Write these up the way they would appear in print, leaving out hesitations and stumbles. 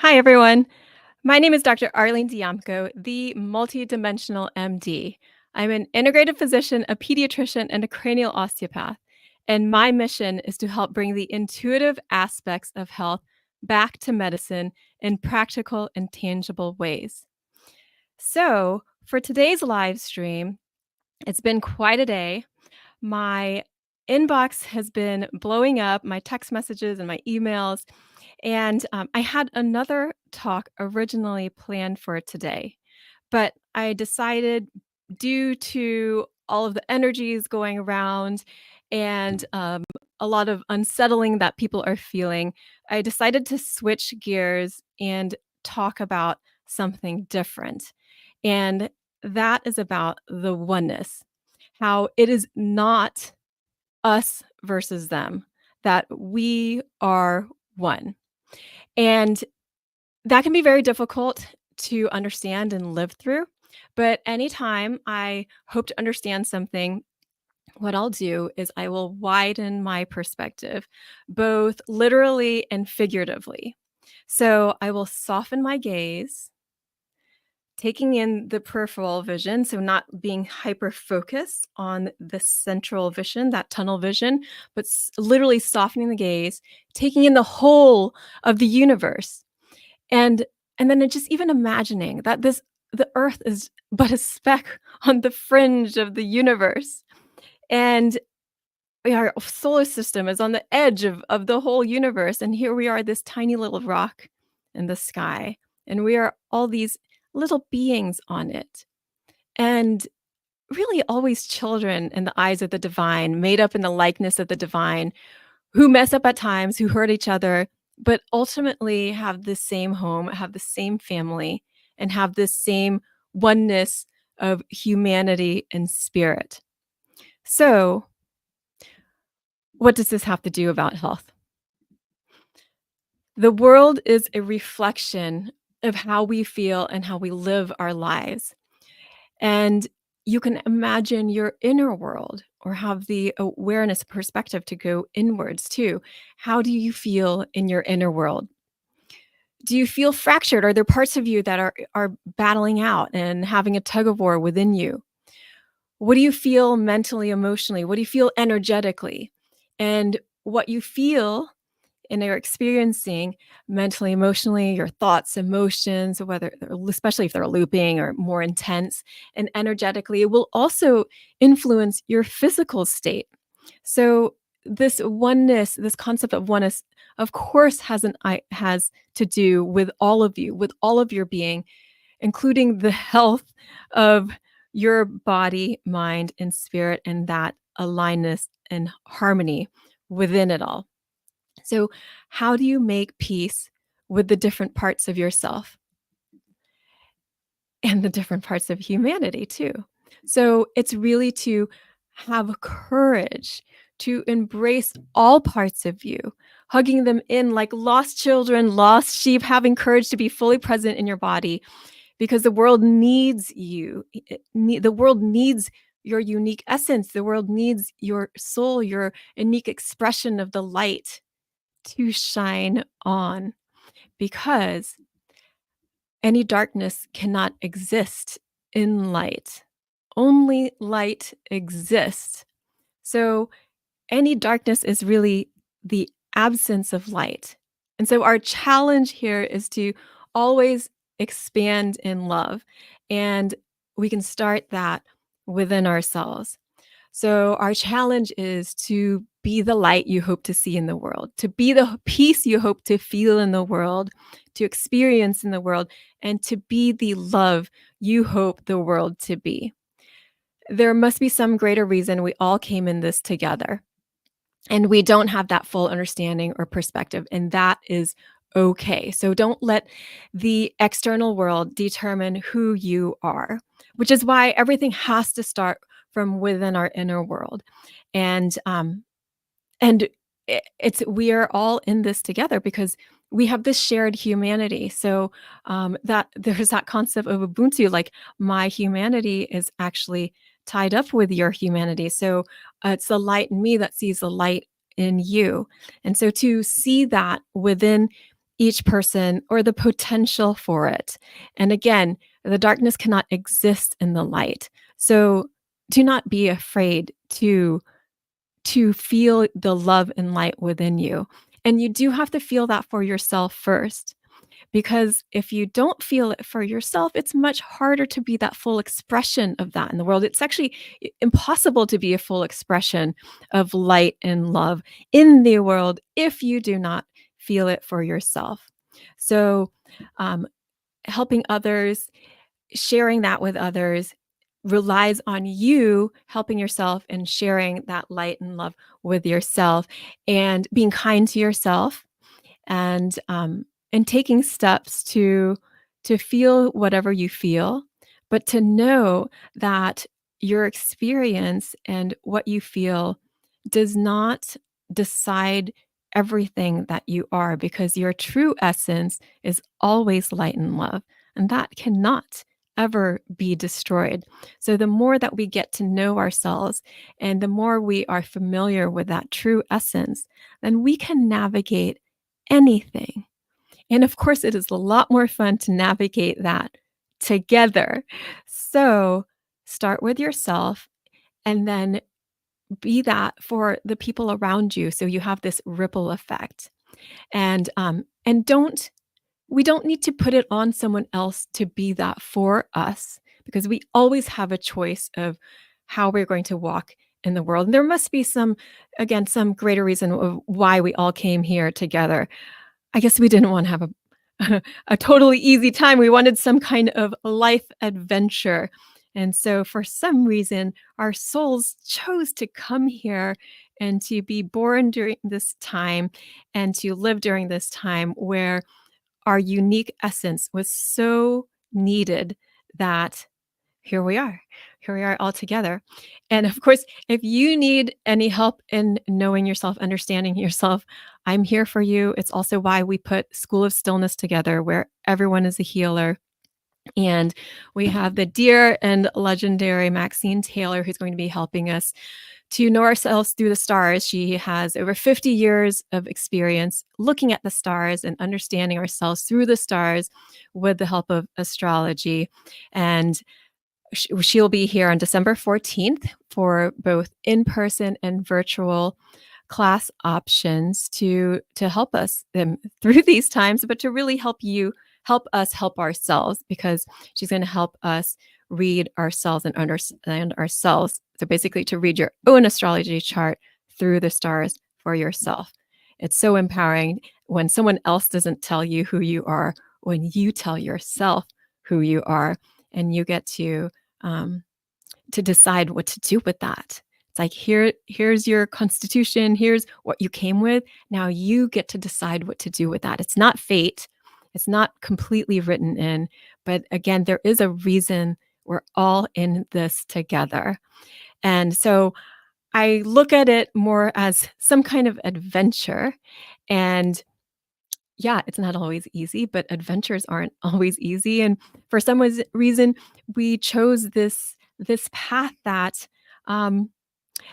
Hi, everyone. My name is Dr. Arlene Dijamco, the multidimensional MD. I'm an integrative physician, a pediatrician, and a cranial osteopath. And my mission is to help bring the intuitive aspects of health back to medicine in practical and tangible ways. So, for today's live stream, it's been quite a day. My inbox has been blowing up, my text messages and my emails. And I had another talk originally planned for today, but I decided, due to all of the energies going around and a lot of unsettling that people are feeling, I decided to switch gears and talk about something different. And that is about the oneness, how it is not us versus them, that we are one. And that can be very difficult to understand and live through. But anytime I hope to understand something, what I'll do is I will widen my perspective, both literally and figuratively. So I will soften my gaze, taking in the peripheral vision, so not being hyper focused on the central vision, that tunnel vision, but literally softening the gaze, taking in the whole of the universe. And and then just even imagining that the earth is but a speck on the fringe of the universe. And our solar system is on the edge of the whole universe. And here we are, this tiny little rock in the sky. And we are all these little beings on it. And really always children in the eyes of the divine, made up in the likeness of the divine, who mess up at times, who hurt each other, but ultimately have the same home, have the same family, and have this same oneness of humanity and spirit. So, what does this have to do about health? The world is a reflection of how we feel and how we live our lives. And you can imagine your inner world or have the awareness perspective to go inwards too. How do you feel in your inner world? Do you feel fractured? Are there parts of you that are battling out and having a tug of war within you? What do you feel mentally, emotionally? What do you feel energetically? And what you feel and are experiencing mentally, emotionally, your thoughts, emotions, whether especially if they're looping or more intense, and energetically, it will also influence your physical state. So this oneness, this concept of oneness, of course, has to do with all of you, with all of your being, including the health of your body, mind, and spirit, and that alignedness and harmony within it all. So, how do you make peace with the different parts of yourself and the different parts of humanity too? So, it's really to have courage to embrace all parts of you, hugging them in like lost children, lost sheep, having courage to be fully present in your body because the world needs you. The world needs your unique essence. The world needs your soul, your unique expression of the light to shine on, because any darkness cannot exist in light. Only light exists. So any darkness is really the absence of light. And so our challenge here is to always expand in love. And we can start that within ourselves. So, our challenge is to be the light you hope to see in the world, to be the peace you hope to feel in the world, to experience in the world, and to be the love you hope the world to be. There must be some greater reason we all came in this together, and we don't have that full understanding or perspective, and that is okay. So, don't let the external world determine who you are, which is why everything has to start from within our inner world. And and it's we are all in this together because we have this shared humanity. So that there's that concept of Ubuntu, like my humanity is actually tied up with your humanity. So it's the light in me that sees the light in you. And so to see that within each person or the potential for it. And again, the darkness cannot exist in the light. So do not be afraid to feel the love and light within you. And you do have to feel that for yourself first. Because if you don't feel it for yourself, it's much harder to be that full expression of that in the world. It's actually impossible to be a full expression of light and love in the world if you do not feel it for yourself. So, um, helping others, sharing that with others relies on you helping yourself and sharing that light and love with yourself and being kind to yourself and taking steps to feel whatever you feel, but to know that your experience and what you feel does not decide everything that you are because your true essence is always light and love, and that cannot ever be destroyed. So the more that we get to know ourselves and the more we are familiar with that true essence, then we can navigate anything. And of course, it is a lot more fun to navigate that together. So start with yourself and then be that for the people around you. So you have this ripple effect. And don't we don't need to put it on someone else to be that for us because we always have a choice of how we're going to walk in the world. And there must be again, some greater reason of why we all came here together. I guess we didn't wanna have a totally easy time. We wanted some kind of life adventure. And so for some reason, our souls chose to come here and to be born during this time and to live during this time where our unique essence was so needed that here we are. Here we are all together. And of course, if you need any help in knowing yourself, understanding yourself, I'm here for you. It's also why we put School of Stillness together, where everyone is a healer. And we have the dear and legendary Maxine Taylor, who's going to be helping us to know ourselves through the stars. She has over 50 years of experience looking at the stars and understanding ourselves through the stars with the help of astrology. And she'll be here on December 14th for both in-person and virtual class options to help us through these times, but to really help us help ourselves because she's going to help us read ourselves and understand ourselves. So basically to read your own astrology chart through the stars for yourself. It's so empowering when someone else doesn't tell you who you are, when you tell yourself who you are, and you get um, to decide what to do with that. It's like here's your constitution, here's what you came with. Now you get to decide what to do with that. It's not fate. It's not completely written in, but again, there is a reason we're all in this together. And so I look at it more as some kind of adventure. And yeah, it's not always easy, but adventures aren't always easy. And for some reason, we chose this path that um,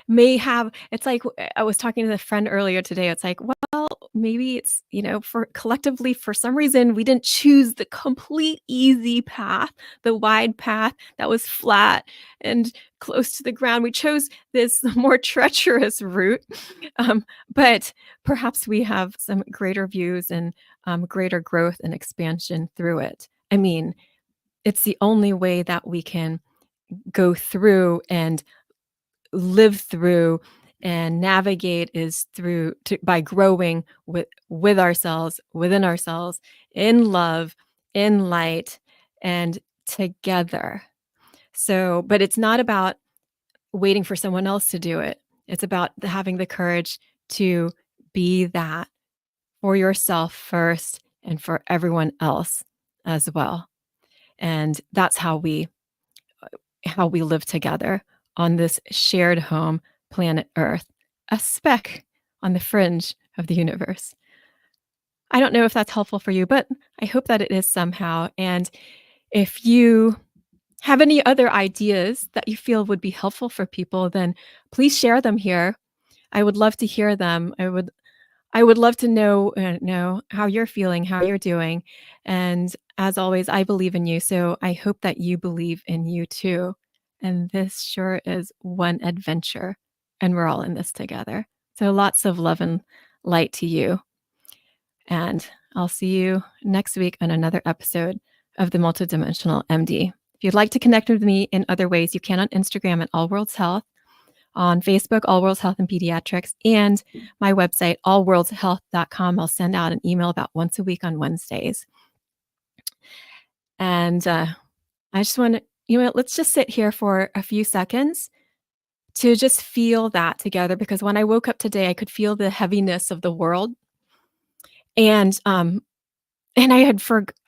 may have it's like I was talking to a friend earlier today, it's like, well, maybe it's, for collectively, for some reason, we didn't choose the complete easy path, the wide path that was flat and close to the ground. We chose this more treacherous route, but perhaps we have some greater views and, greater growth and expansion through it. I mean, it's the only way that we can go through and live through and navigate is by growing with ourselves, within ourselves, in love, in light, and together. So, but it's not about waiting for someone else to do it. It's about having the courage to be that for yourself first and for everyone else as well. And that's how we live together on this shared home, planet Earth, a speck on the fringe of the universe. I don't know if that's helpful for you, but I hope that it is somehow. And if you have any other ideas that you feel would be helpful for people, then please share them here. I would love to hear them. I would love to know how you're feeling, how you're doing, and as always, I believe in you, so I hope that you believe in you too, and this sure is one adventure, and we're all in this together. So lots of love and light to you, and I'll see you next week on another episode of the Multidimensional MD. If you'd like to connect with me in other ways, you can on Instagram at All Worlds Health, on Facebook, All Worlds Health and Pediatrics, and my website, allworldshealth.com. I'll send out an email about once a week on Wednesdays. And I just want to, let's just sit here for a few seconds to just feel that together, because when I woke up today, I could feel the heaviness of the world. And I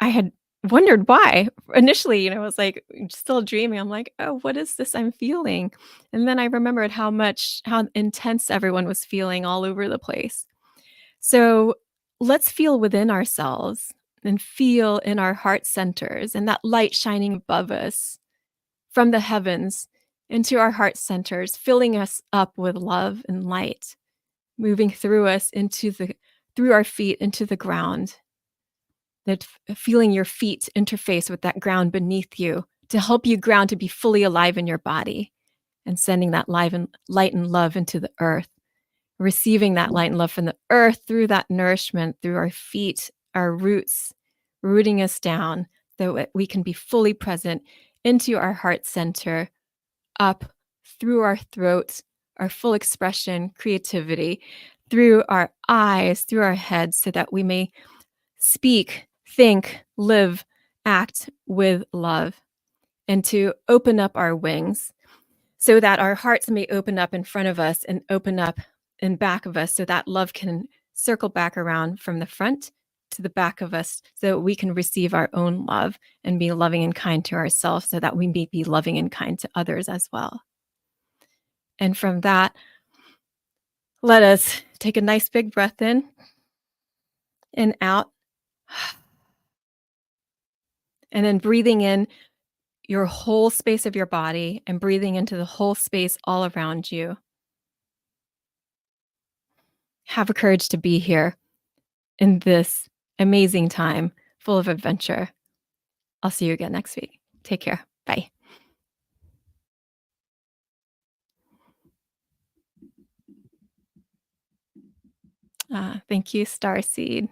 had wondered why. Initially, I was like still dreaming. I'm like, "Oh, what is this I'm feeling?" And then I remembered how intense everyone was feeling all over the place. So, let's feel within ourselves and feel in our heart centers and that light shining above us from the heavens into our heart centers, filling us up with love and light, moving through us through our feet into the ground, that feeling your feet interface with that ground beneath you to help you ground to be fully alive in your body, and sending that light and love into the earth, receiving that light and love from the earth through that nourishment, through our feet, our roots, rooting us down so that we can be fully present into our heart center, up through our throat, our full expression, creativity, through our eyes, through our heads, so that we may speak, think, live, act with love, and to open up our wings so that our hearts may open up in front of us and open up in back of us, so that love can circle back around from the front to the back of us, so that we can receive our own love and be loving and kind to ourselves, so that we may be loving and kind to others as well. And from that, let us take a nice big breath in and out, and then breathing in your whole space of your body and breathing into the whole space all around you. Have a courage to be here in this amazing time full of adventure. I'll see you again next week. Take care. Bye. Thank you, Starseed.